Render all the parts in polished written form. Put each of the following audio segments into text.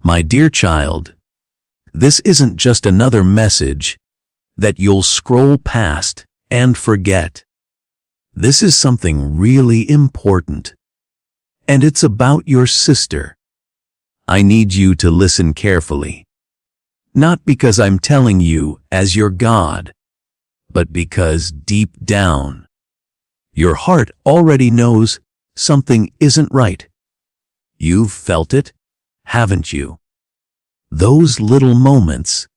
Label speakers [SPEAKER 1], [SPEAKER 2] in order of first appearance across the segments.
[SPEAKER 1] My dear child, this isn't just another message that you'll scroll past and forget. This is something really important, and it's about your sister. I need you to listen carefully. Not because I'm telling you as your God, but because deep down, your heart already knows something isn't right. You've felt it, haven't you? Those little moments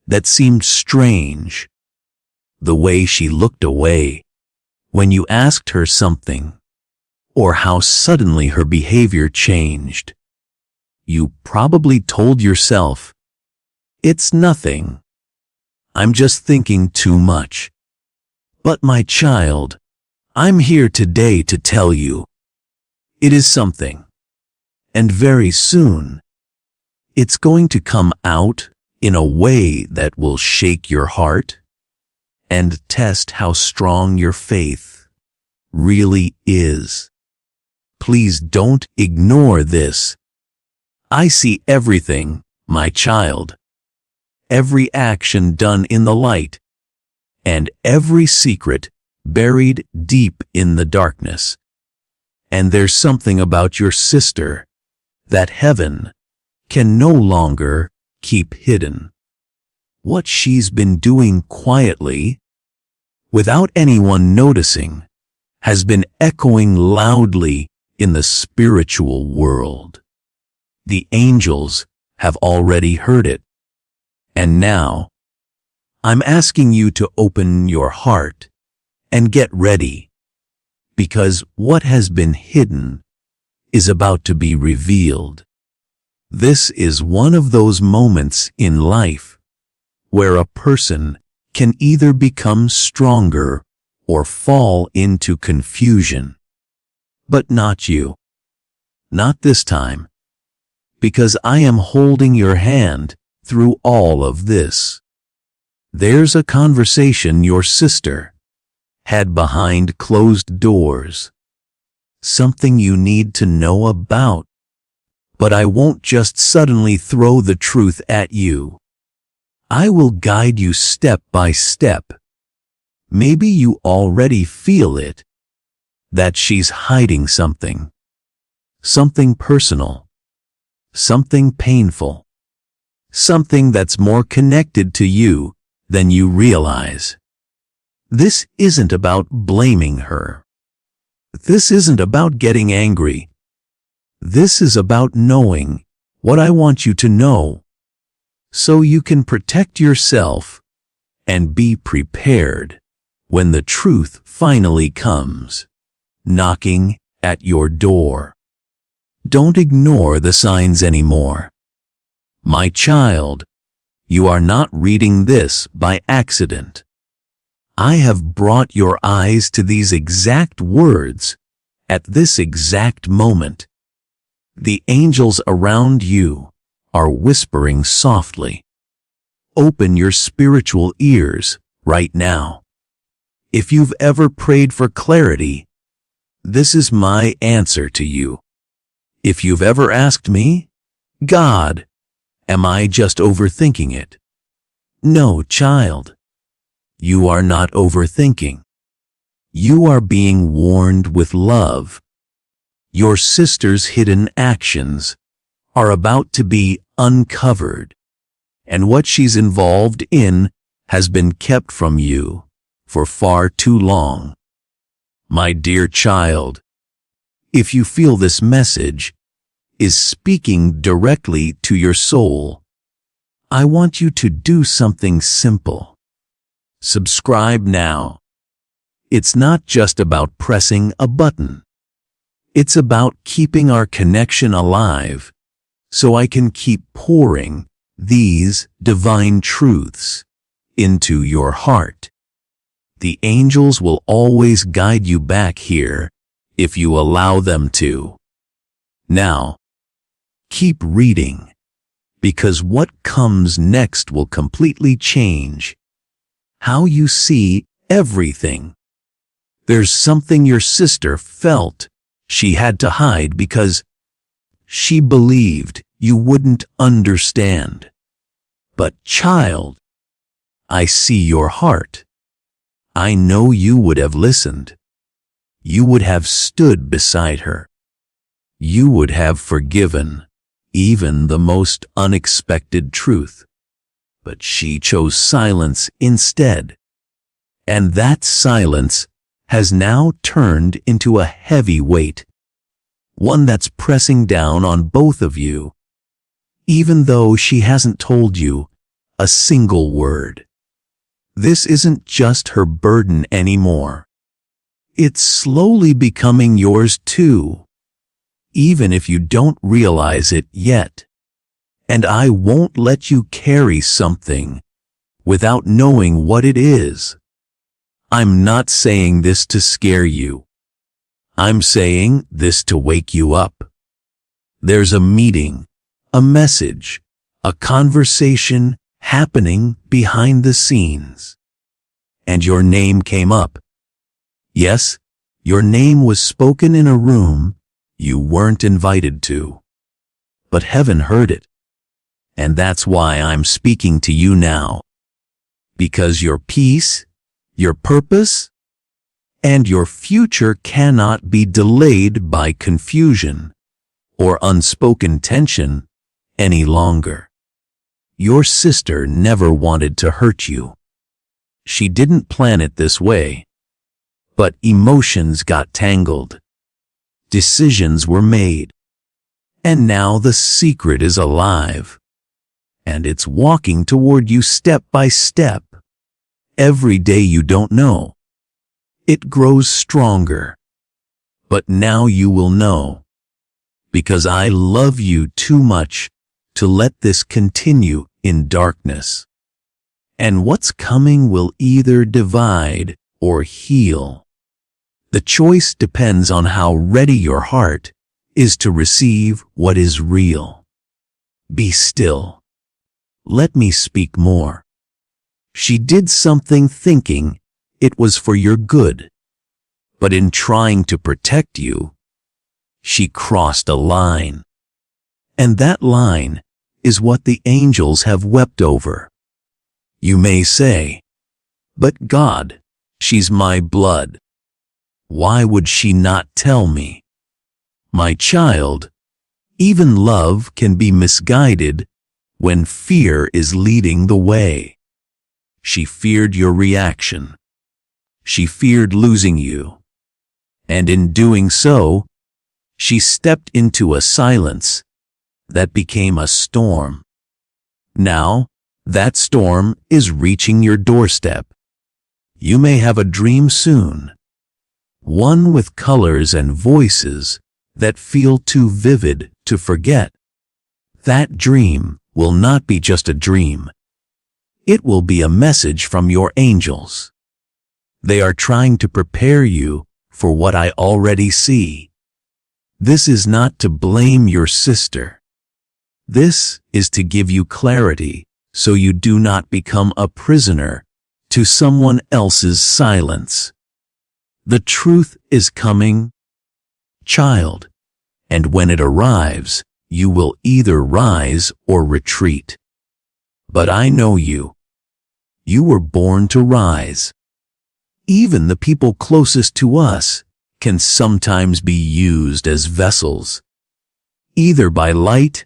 [SPEAKER 1] that seemed strange. The way she looked away when you asked her something, or how suddenly her behavior changed. You probably told yourself, "It's nothing. I'm just thinking too much." But my child, I'm here today to tell you, it is something. And very soon, it's going to come out in a way that will shake your heart and test how strong your faith really is. Please don't ignore this. I see everything, my child. Every action done in the light, and every secret buried deep in the darkness. And there's something about your sister that heaven can no longer keep hidden. What she's been doing quietly, without anyone noticing, has been echoing loudly in the spiritual world. The angels have already heard it. And now, I'm asking you to open your heart and get ready, because what has been hidden is about to be revealed. This is one of those moments in life where a person can either become stronger or fall into confusion. But not you. Not this time. Because I am holding your hand through all of this. There's a conversation your sister had behind closed doors. Something you need to know about. But I won't just suddenly throw the truth at you. I will guide you step by step. Maybe you already feel it, that she's hiding something. Something personal. Something painful. Something that's more connected to you than you realize. This isn't about blaming her. This isn't about getting angry. This is about knowing what I want you to know, so you can protect yourself and be prepared when the truth finally comes, knocking at your door. Don't ignore the signs anymore. My child, you are not reading this by accident. I have brought your eyes to these exact words at this exact moment. The angels around you are whispering softly. Open your spiritual ears right now. If you've ever prayed for clarity, this is my answer to you. If you've ever asked me, God, am I just overthinking it? No, child. You are not overthinking. You are being warned with love. Your sister's hidden actions are about to be uncovered, and what she's involved in has been kept from you for far too long. My dear child, if you feel this message is speaking directly to your soul, I want you to do something simple. Subscribe now. It's not just about pressing a button. It's about keeping our connection alive so I can keep pouring these divine truths into your heart. The angels will always guide you back here if you allow them to. Now, keep reading, because what comes next will completely change how you see everything. There's something your sister felt she had to hide because she believed you wouldn't understand. But child, I see your heart. I know you would have listened. You would have stood beside her. You would have forgiven even the most unexpected truth. But she chose silence instead. And that silence has now turned into a heavy weight, one that's pressing down on both of you, even though she hasn't told you a single word. This isn't just her burden anymore. It's slowly becoming yours too, even if you don't realize it yet. And I won't let you carry something without knowing what it is. I'm not saying this to scare you. I'm saying this to wake you up. There's a meeting, a message, a conversation happening behind the scenes. And your name came up. Yes, your name was spoken in a room you weren't invited to. But heaven heard it. And that's why I'm speaking to you now. Because your peace, your purpose, and your future cannot be delayed by confusion or unspoken tension any longer. Your sister never wanted to hurt you. She didn't plan it this way. But emotions got tangled. Decisions were made. And now the secret is alive. And it's walking toward you step by step. Every day you don't know. It grows stronger. But now you will know. Because I love you too much to let this continue in darkness. And what's coming will either divide or heal. The choice depends on how ready your heart is to receive what is real. Be still. Let me speak more. She did something thinking it was for your good. But in trying to protect you, she crossed a line. And that line is what the angels have wept over. You may say, but God, she's my blood. Why would she not tell me? My child, even love can be misguided when fear is leading the way. She feared your reaction. She feared losing you. And in doing so, she stepped into a silence that became a storm. Now, that storm is reaching your doorstep. You may have a dream soon. One with colors and voices that feel too vivid to forget. That dream will not be just a dream. It will be a message from your angels. They are trying to prepare you for what I already see. This is not to blame your sister. This is to give you clarity so you do not become a prisoner to someone else's silence. The truth is coming, child, and when it arrives, you will either rise or retreat. But I know you. You were born to rise. Even the people closest to us can sometimes be used as vessels, either by light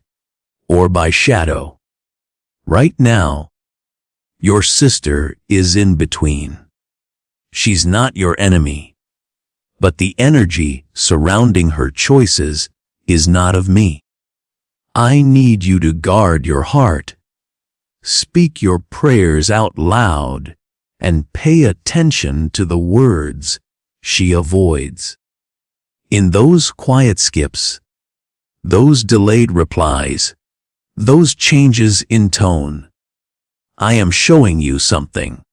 [SPEAKER 1] or by shadow. Right now, your sister is in between. She's not your enemy, but the energy surrounding her choices is not of me. I need you to guard your heart. Speak your prayers out loud and pay attention to the words she avoids. In those quiet skips, those delayed replies, those changes in tone, I am showing you something.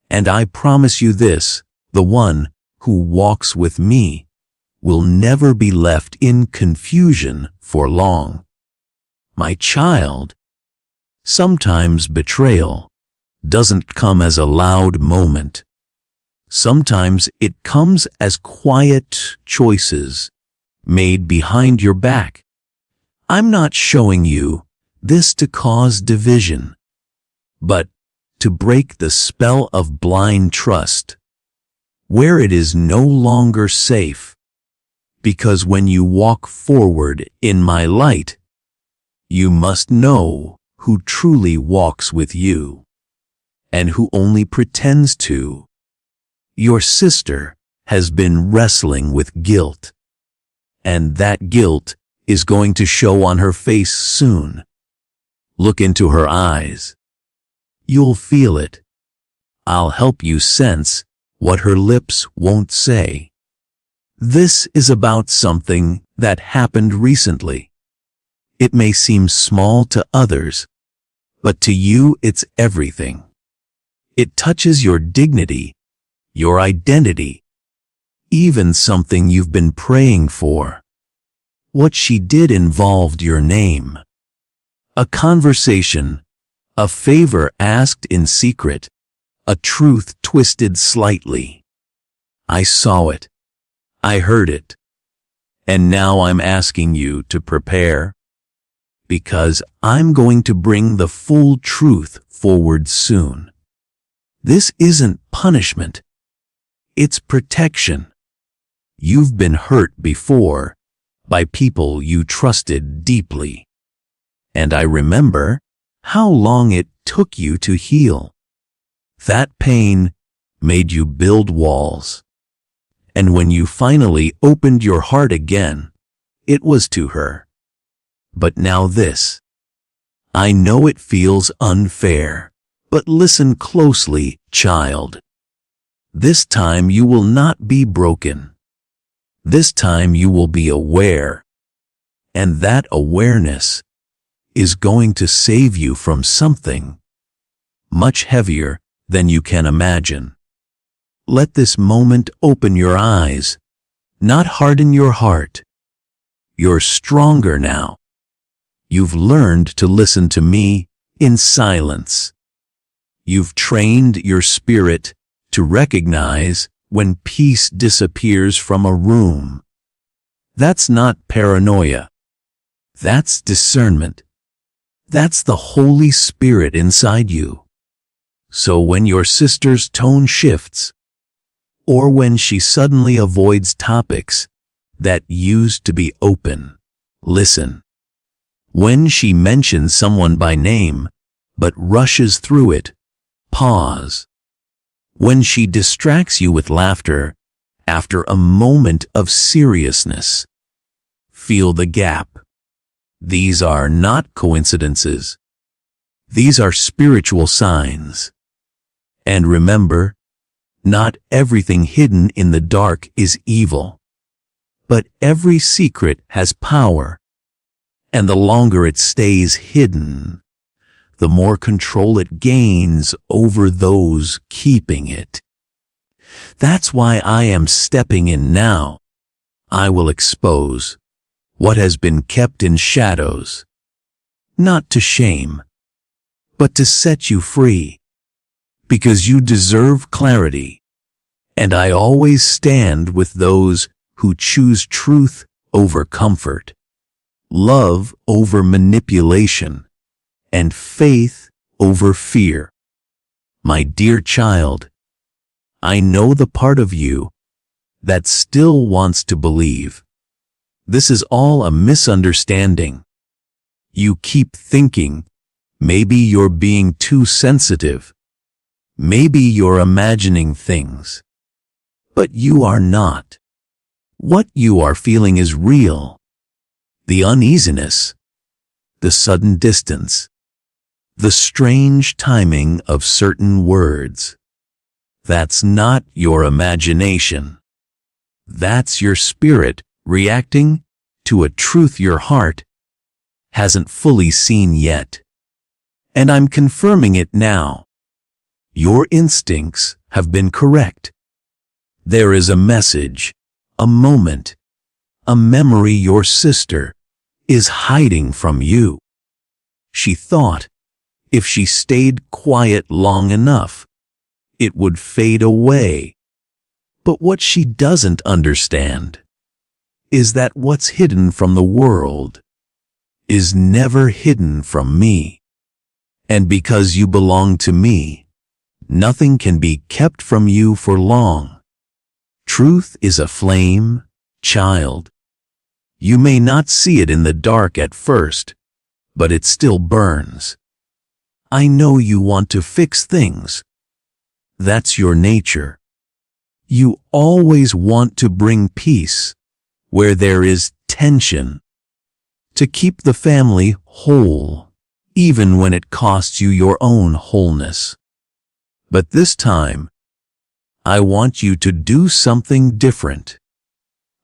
[SPEAKER 1] And I promise you this, the one who walks with me will never be left in confusion for long. My child, sometimes betrayal doesn't come as a loud moment. Sometimes it comes as quiet choices made behind your back. I'm not showing you this to cause division, but to break the spell of blind trust, where it is no longer safe. Because when you walk forward in my light, you must know who truly walks with you, and who only pretends to. Your sister has been wrestling with guilt, and that guilt is going to show on her face soon. Look into her eyes. You'll feel it. I'll help you sense what her lips won't say. This is about something that happened recently. It may seem small to others, but to you it's everything. It touches your dignity, your identity, even something you've been praying for. What she did involved your name. A conversation, a favor asked in secret, a truth twisted slightly. I saw it. I heard it. And now I'm asking you to prepare, because I'm going to bring the full truth forward soon. This isn't punishment. It's protection. You've been hurt before by people you trusted deeply. And I remember how long it took you to heal. That pain made you build walls. And when you finally opened your heart again, it was to her. But now this. I know it feels unfair, but listen closely, child. This time you will not be broken. This time you will be aware. And that awareness is going to save you from something much heavier than you can imagine. Let this moment open your eyes, not harden your heart. You're stronger now. You've learned to listen to me in silence. You've trained your spirit to recognize when peace disappears from a room. That's not paranoia. That's discernment. That's the Holy Spirit inside you. So when your sister's tone shifts, or when she suddenly avoids topics that used to be open, listen. When she mentions someone by name, but rushes through it, pause. When she distracts you with laughter after a moment of seriousness, feel the gap. These are not coincidences. These are spiritual signs. And remember, not everything hidden in the dark is evil. But every secret has power. And the longer it stays hidden, the more control it gains over those keeping it. That's why I am stepping in now. I will expose what has been kept in shadows, not to shame, but to set you free, because you deserve clarity, and I always stand with those who choose truth over comfort, love over manipulation, and faith over fear. My dear child, I know the part of you that still wants to believe. This is all a misunderstanding. You keep thinking, maybe you're being too sensitive. Maybe you're imagining things. But you are not. What you are feeling is real. The uneasiness, the sudden distance, the strange timing of certain words. That's not your imagination. That's your spirit reacting to a truth your heart hasn't fully seen yet. And I'm confirming it now. Your instincts have been correct. There is a message, a moment, a memory your sister is hiding from you. She thought if she stayed quiet long enough, it would fade away. But what she doesn't understand is that what's hidden from the world is never hidden from me. And because you belong to me, nothing can be kept from you for long. Truth is a flame, child. You may not see it in the dark at first, but it still burns. I know you want to fix things. That's your nature. You always want to bring peace where there is tension, to keep the family whole, even when it costs you your own wholeness. But this time, I want you to do something different.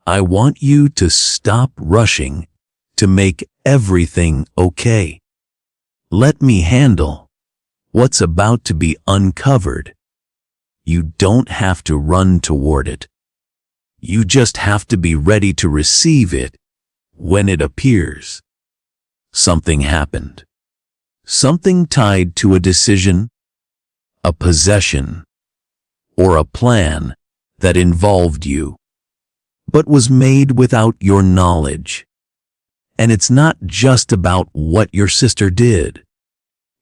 [SPEAKER 1] I want you to stop rushing to make everything okay. Let me handle what's about to be uncovered. You don't have to run toward it. You just have to be ready to receive it when it appears. Something happened. Something tied to a decision, a possession, or a plan that involved you, but was made without your knowledge. And it's not just about what your sister did.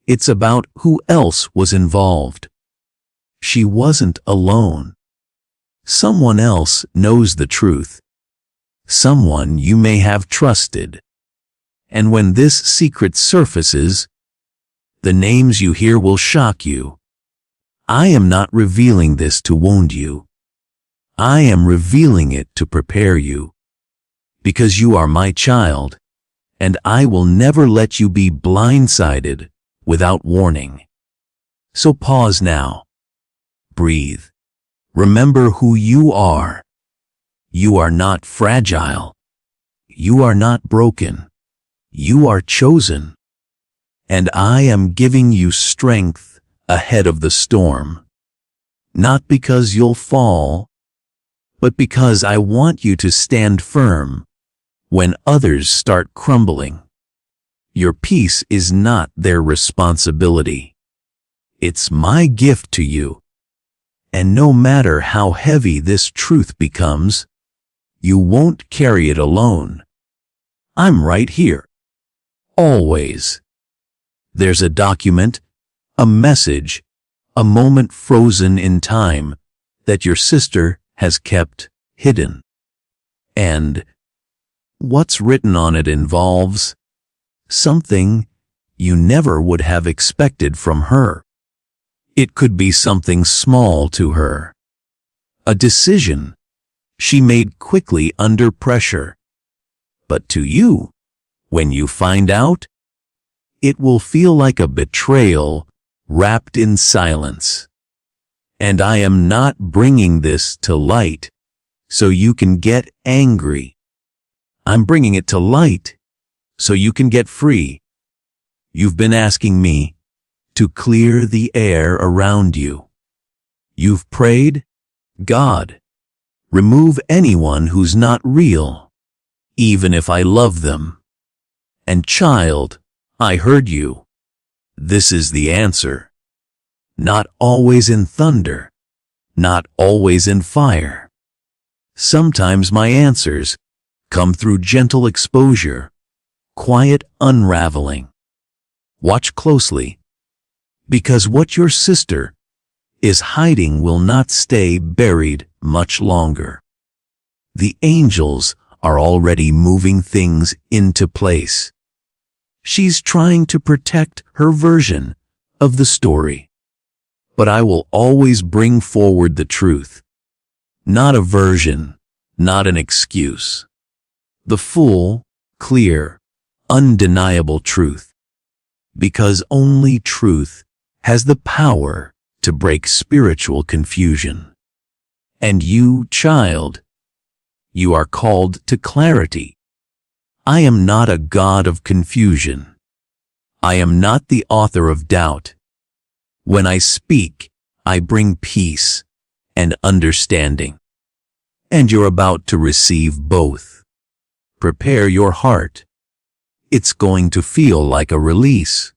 [SPEAKER 1] It's about who else was involved. She wasn't alone. Someone else knows the truth. Someone you may have trusted. And when this secret surfaces, the names you hear will shock you. I am not revealing this to wound you. I am revealing it to prepare you. Because you are my child, and I will never let you be blindsided without warning. So pause now. Breathe. Remember who you are. You are not fragile. You are not broken. You are chosen. And I am giving you strength ahead of the storm. Not because you'll fall, but because I want you to stand firm when others start crumbling. Your peace is not their responsibility. It's my gift to you. And no matter how heavy this truth becomes, you won't carry it alone. I'm right here. Always. There's a document, a message, a moment frozen in time that your sister has kept hidden. And what's written on it involves something you never would have expected from her. It could be something small to her. A decision she made quickly under pressure. But to you, when you find out, it will feel like a betrayal wrapped in silence. And I am not bringing this to light so you can get angry. I'm bringing it to light so you can get free. You've been asking me to clear the air around you. You've prayed, God, remove anyone who's not real, even if I love them. And child, I heard you. This is the answer. Not always in thunder, not always in fire. Sometimes my answers come through gentle exposure, quiet unraveling. Watch closely, because what your sister is hiding will not stay buried much longer. The angels are already moving things into place. She's trying to protect her version of the story. But I will always bring forward the truth. Not a version, not an excuse. The full, clear, undeniable truth. Because only truth has the power to break spiritual confusion. And you, child, you are called to clarity. I am not a God of confusion. I am not the author of doubt. When I speak, I bring peace and understanding. And you're about to receive both. Prepare your heart. It's going to feel like a release.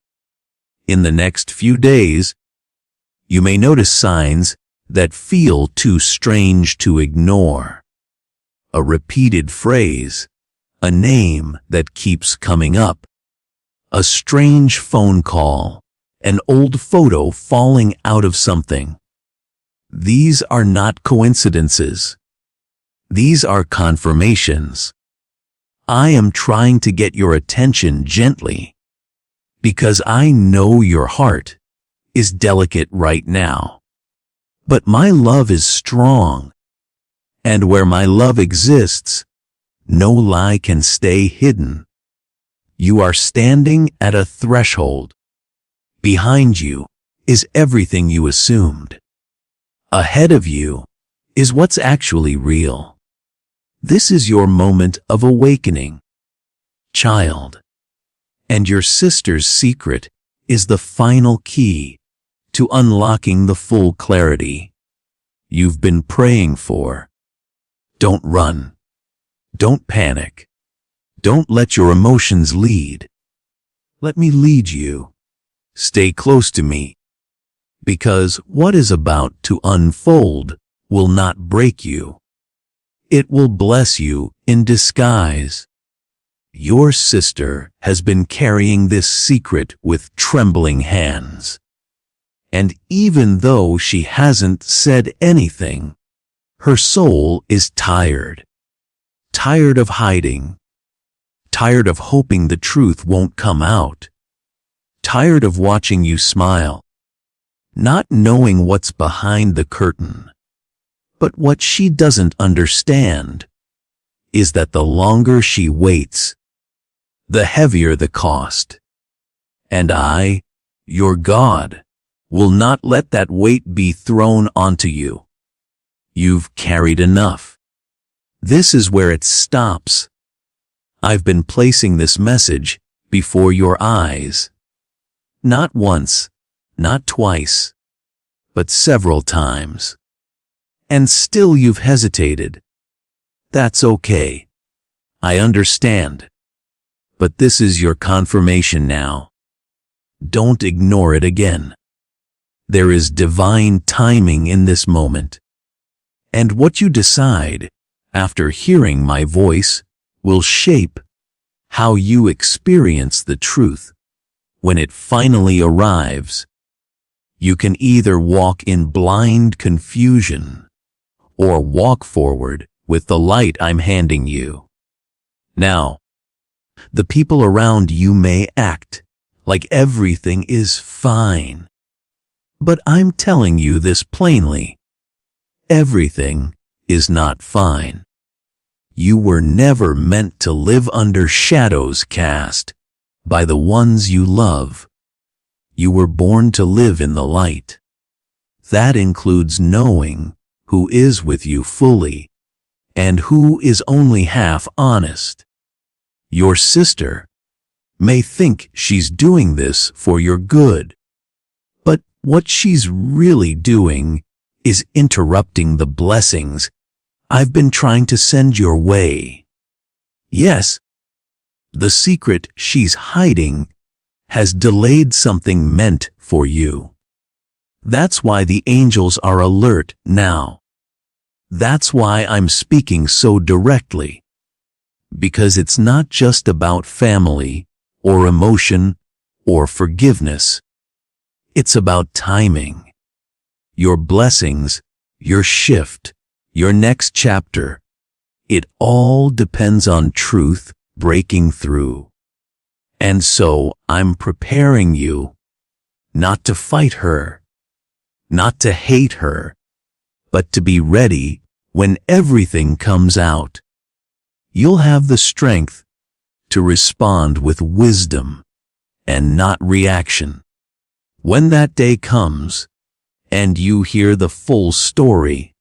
[SPEAKER 1] In the next few days, you may notice signs that feel too strange to ignore. A repeated phrase, a name that keeps coming up, a strange phone call, an old photo falling out of something. These are not coincidences. These are confirmations. I am trying to get your attention gently, because I know your heart is delicate right now. But my love is strong, and where my love exists, no lie can stay hidden. You are standing at a threshold. Behind you is everything you assumed. Ahead of you is what's actually real. This is your moment of awakening, child. And your sister's secret is the final key to unlocking the full clarity you've been praying for. Don't run. Don't panic. Don't let your emotions lead. Let me lead you. Stay close to me, because what is about to unfold will not break you. It will bless you in disguise. Your sister has been carrying this secret with trembling hands. And even though she hasn't said anything, her soul is tired. Tired of hiding. Tired of hoping the truth won't come out. Tired of watching you smile, not knowing what's behind the curtain. But what she doesn't understand is that the longer she waits, the heavier the cost. And I, your God, will not let that weight be thrown onto you. You've carried enough. This is where it stops. I've been placing this message before your eyes. Not once, not twice, but several times. And still you've hesitated. That's okay. I understand. But this is your confirmation now. Don't ignore it again. There is divine timing in this moment. And what you decide after hearing my voice will shape how you experience the truth when it finally arrives. You can either walk in blind confusion or walk forward with the light I'm handing you. Now, the people around you may act like everything is fine. But I'm telling you this plainly. Everything is not fine. You were never meant to live under shadows cast by the ones you love. You were born to live in the light. That includes knowing who is with you fully and who is only half honest. Your sister may think she's doing this for your good, but what she's really doing is interrupting the blessings I've been trying to send your way. Yes, the secret she's hiding has delayed something meant for you. That's why the angels are alert now. That's why I'm speaking so directly. Because it's not just about family, or emotion, or forgiveness. It's about timing. Your blessings, your shift, your next chapter. It all depends on truth breaking through. And so I'm preparing you not to fight her, not to hate her, but to be ready when everything comes out. You'll have the strength to respond with wisdom and not reaction. When that day comes and you hear the full story,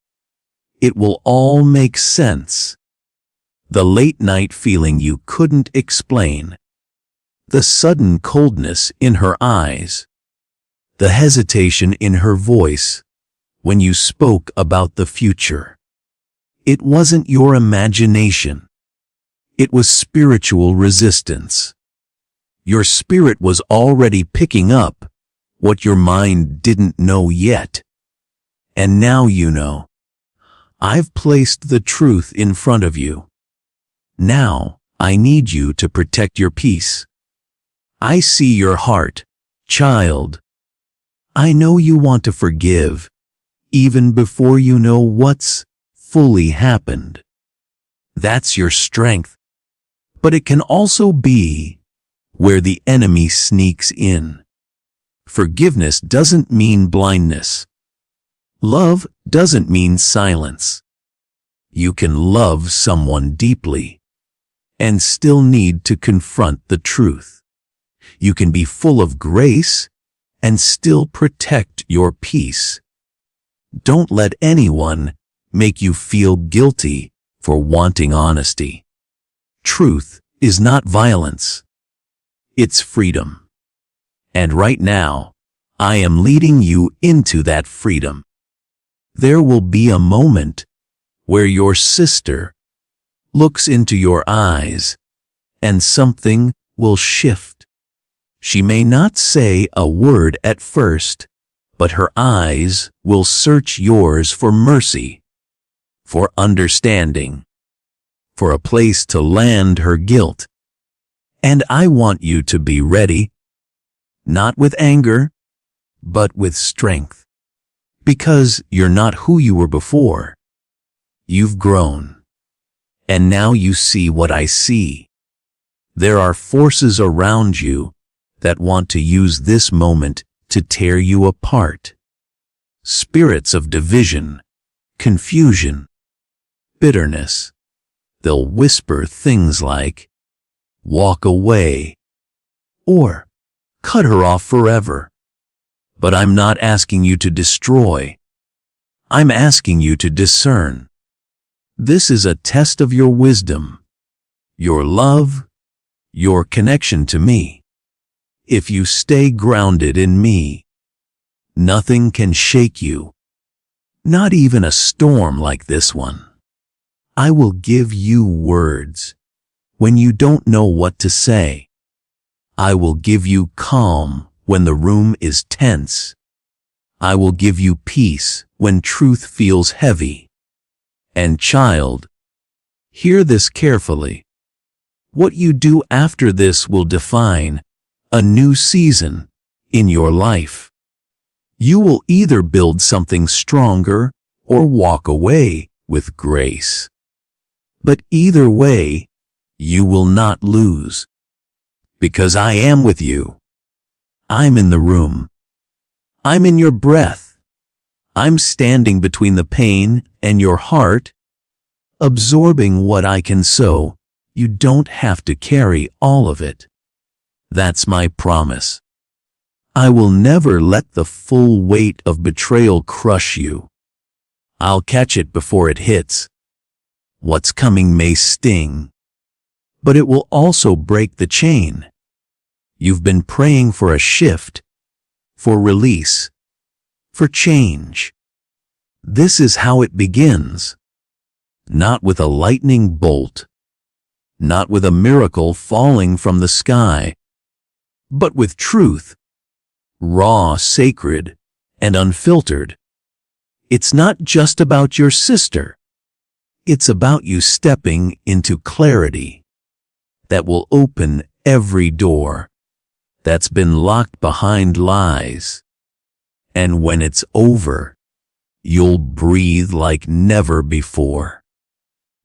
[SPEAKER 1] it will all make sense. The late night feeling you couldn't explain, the sudden coldness in her eyes, the hesitation in her voice when you spoke about the future. It wasn't your imagination. It was spiritual resistance. Your spirit was already picking up what your mind didn't know yet. And now you know. I've placed the truth in front of you. Now, I need you to protect your peace. I see your heart, child. I know you want to forgive, even before you know what's fully happened. That's your strength. But it can also be where the enemy sneaks in. Forgiveness doesn't mean blindness. Love doesn't mean silence. You can love someone deeply and still need to confront the truth. You can be full of grace and still protect your peace. Don't let anyone make you feel guilty for wanting honesty. Truth is not violence. It's freedom. And right now, I am leading you into that freedom. There will be a moment where your sister looks into your eyes and something will shift. She may not say a word at first, but her eyes will search yours for mercy, for understanding, for a place to land her guilt. And I want you to be ready, not with anger, but with strength. Because you're not who you were before. You've grown. And now you see what I see. There are forces around you that want to use this moment to tear you apart. Spirits of division, confusion, bitterness. They'll whisper things like, walk away, or cut her off forever. But I'm not asking you to destroy. I'm asking you to discern. This is a test of your wisdom, your love, your connection to me. If you stay grounded in me, nothing can shake you, not even a storm like this one. I will give you words when you don't know what to say. I will give you calm when the room is tense. I will give you peace when truth feels heavy. And child, hear this carefully. What you do after this will define a new season in your life. You will either build something stronger or walk away with grace. But either way, you will not lose. Because I am with you. I'm in the room. I'm in your breath. I'm standing between the pain and your heart, absorbing what I can so you don't have to carry all of it. That's my promise. I will never let the full weight of betrayal crush you. I'll catch it before it hits. What's coming may sting, but it will also break the chain. You've been praying for a shift, for release, for change. This is how it begins. Not with a lightning bolt, not with a miracle falling from the sky, but with truth, raw, sacred, and unfiltered. It's not just about your sister. It's about you stepping into clarity that will open every door that's been locked behind lies. And when it's over, you'll breathe like never before.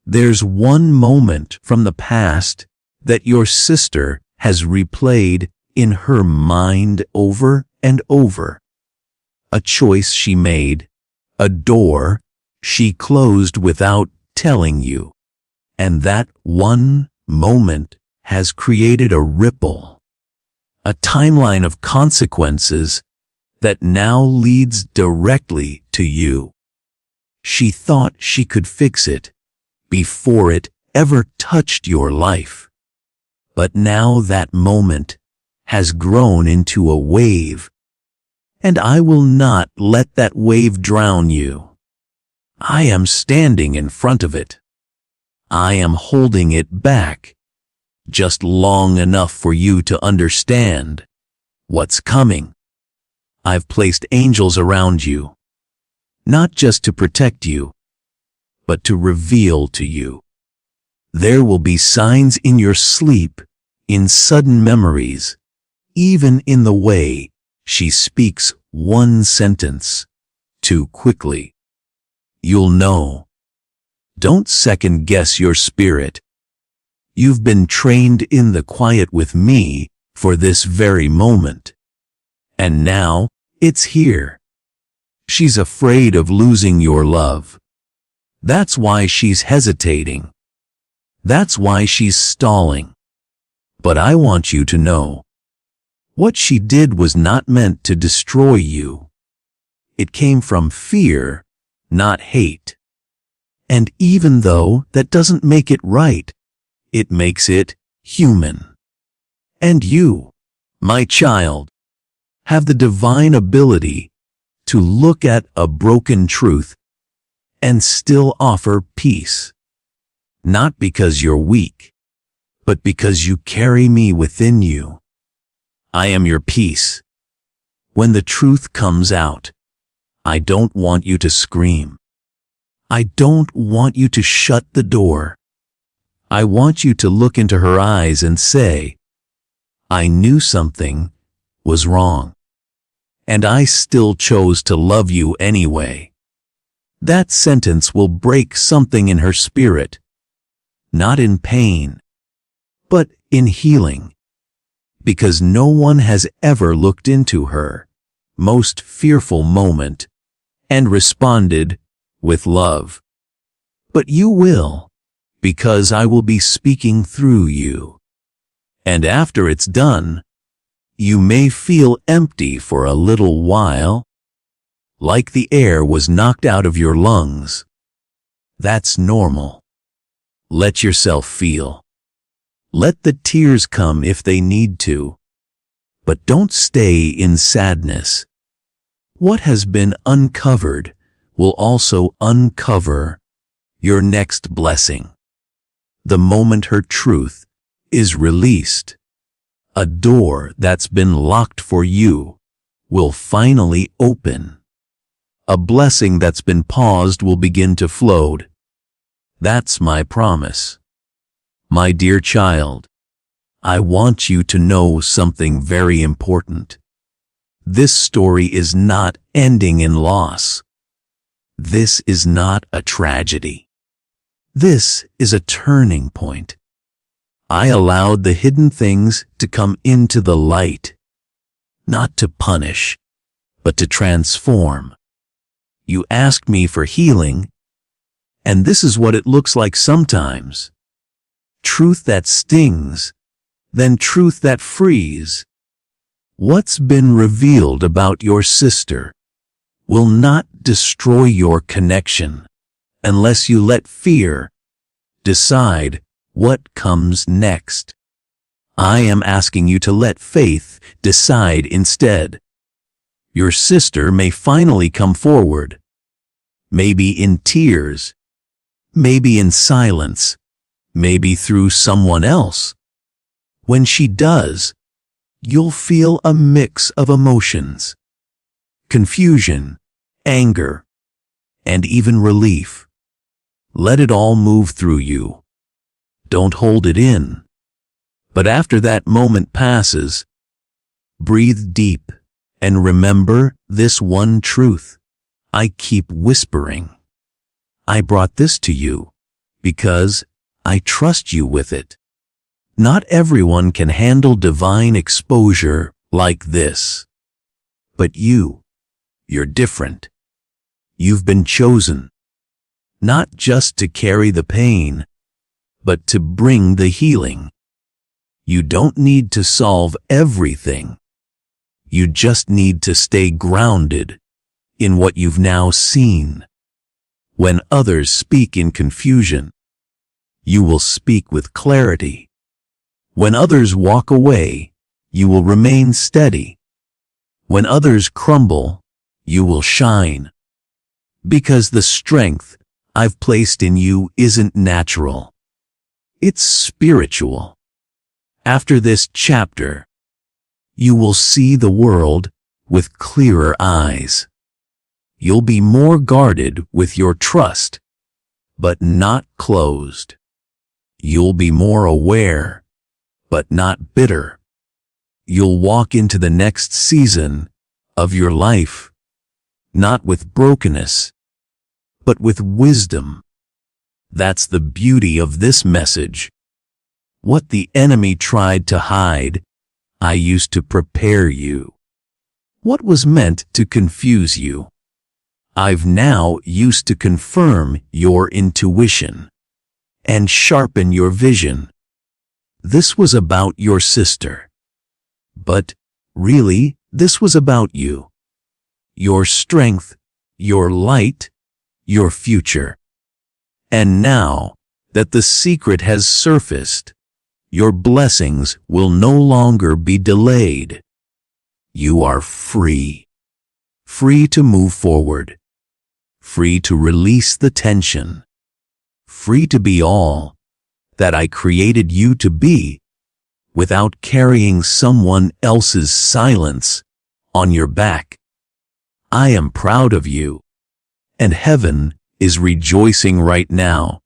[SPEAKER 1] There's one moment from the past that your sister has replayed in her mind over and over. A choice she made, a door she closed without telling you. And that one moment has created a ripple, a timeline of consequences that now leads directly to you. She thought she could fix it before it ever touched your life. But now that moment has grown into a wave, and I will not let that wave drown you. I am standing in front of it. I am holding it back, just long enough for you to understand what's coming. I've placed angels around you, not just to protect you, but to reveal to you. There will be signs in your sleep, in sudden memories, even in the way she speaks one sentence too quickly. You'll know. Don't second-guess your spirit. You've been trained in the quiet with me for this very moment. And now, it's here. She's afraid of losing your love. That's why she's hesitating. That's why she's stalling. But I want you to know, what she did was not meant to destroy you. It came from fear, not hate. And even though that doesn't make it right, it makes it human. And you, my child, have the divine ability to look at a broken truth and still offer peace. Not because you're weak, but because you carry me within you. I am your peace. When the truth comes out, I don't want you to scream. I don't want you to shut the door. I want you to look into her eyes and say, I knew something was wrong, and I still chose to love you anyway. That sentence will break something in her spirit, not in pain, but in healing, because no one has ever looked into her most fearful moment and responded with love. But you will, because I will be speaking through you. And after it's done, you may feel empty for a little while, like the air was knocked out of your lungs. That's normal. Let yourself feel. Let the tears come if they need to. But don't stay in sadness. What has been uncovered will also uncover your next blessing. The moment her truth is released, a door that's been locked for you will finally open. A blessing that's been paused will begin to flow. That's my promise. My dear child, I want you to know something very important. This story is not ending in loss. This is not a tragedy. This is a turning point. I allowed the hidden things to come into the light, not to punish, but to transform. You asked me for healing, and this is what it looks like sometimes. Truth that stings, then truth that frees. What's been revealed about your sister will not destroy your connection unless you let fear decide what comes next. I am asking you to let faith decide instead. Your sister may finally come forward, maybe in tears, maybe in silence, maybe through someone else. When she does, you'll feel a mix of emotions: confusion, anger, and even relief. Let it all move through you. Don't hold it in. But after that moment passes, breathe deep and remember this one truth. I keep whispering. I brought this to you because I trust you with it. Not everyone can handle divine exposure like this. But you're different. You've been chosen, not just to carry the pain, but to bring the healing. You don't need to solve everything. You just need to stay grounded in what you've now seen. When others speak in confusion, you will speak with clarity. When others walk away, you will remain steady. When others crumble, you will shine. Because the strength I've placed in you isn't natural. It's spiritual. After this chapter, you will see the world with clearer eyes. You'll be more guarded with your trust, but not closed. You'll be more aware, but not bitter. you'll walk into the next season of your life, not with brokenness, but with wisdom. That's the beauty of this message. What the enemy tried to hide, I used to prepare you. What was meant to confuse you, I've now used to confirm your intuition and sharpen your vision. This was about your sister. But really, this was about you. Your strength, your light, your future. And now that the secret has surfaced, your blessings will no longer be delayed. You are free. Free to move forward. Free to release the tension. Free to be all that I created you to be without carrying someone else's silence on your back. I am proud of you, and heaven is rejoicing right now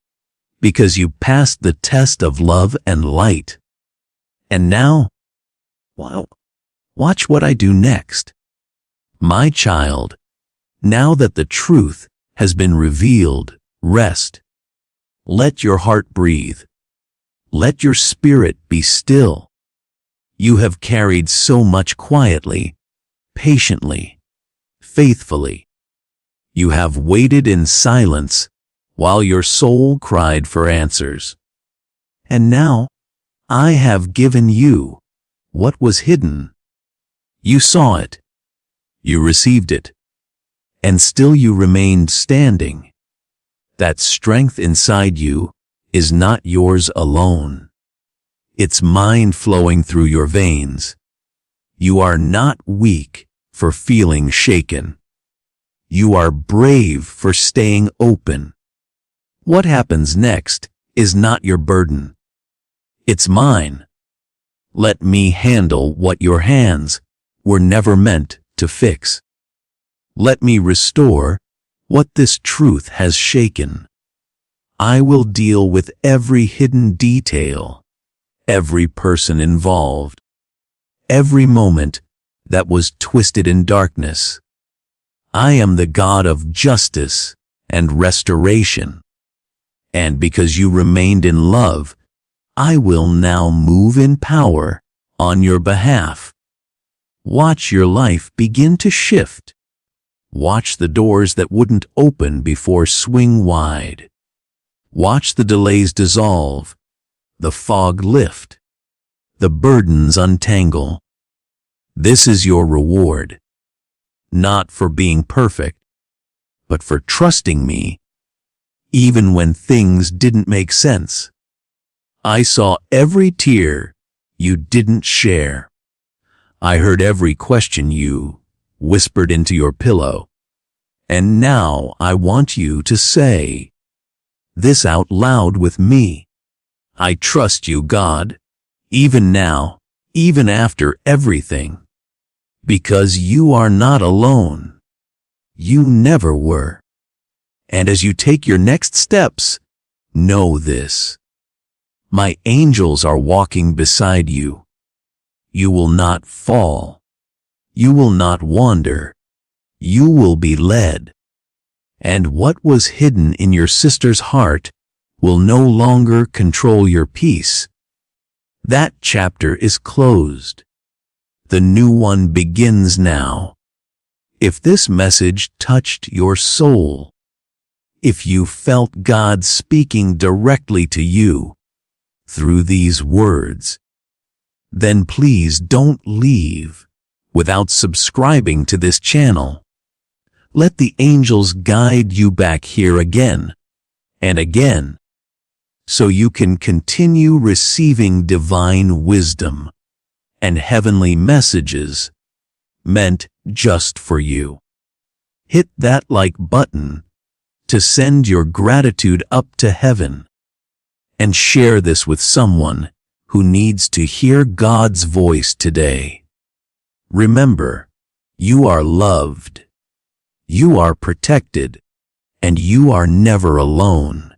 [SPEAKER 1] because you passed the test of love and light. And now, well, watch what I do next. My child, now that the truth has been revealed, rest. Let your heart breathe. Let your spirit be still. You have carried so much quietly, patiently, faithfully. You have waited in silence while your soul cried for answers. And now, I have given you what was hidden. You saw it. You received it. And still you remained standing. That strength inside you is not yours alone. It's mine flowing through your veins. You are not weak for feeling shaken. You are brave for staying open. What happens next is not your burden. It's mine. Let me handle what your hands were never meant to fix. Let me restore what this truth has shaken. I will deal with every hidden detail, every person involved, every moment that was twisted in darkness. I am the God of justice and restoration. And because you remained in love, I will now move in power on your behalf. Watch your life begin to shift. Watch the doors that wouldn't open before swing wide. Watch the delays dissolve, the fog lift, the burdens untangle. This is your reward, not for being perfect, but for trusting me, even when things didn't make sense. I saw every tear you didn't share. I heard every question you whispered into your pillow. And now I want you to say this out loud with me. I trust you, God, even now, even after everything, because you are not alone. You never were. And as you take your next steps, know this. My angels are walking beside you. You will not fall. You will not wander. You will be led. And what was hidden in your sister's heart will no longer control your peace. That chapter is closed. The new one begins now. If this message touched your soul, if you felt God speaking directly to you through these words, then please don't leave without subscribing to this channel. Let the angels guide you back here again and again, so you can continue receiving divine wisdom and heavenly messages meant just for you. Hit that like button to send your gratitude up to heaven, and share this with someone who needs to hear God's voice today. Remember, you are loved. You are protected, and you are never alone.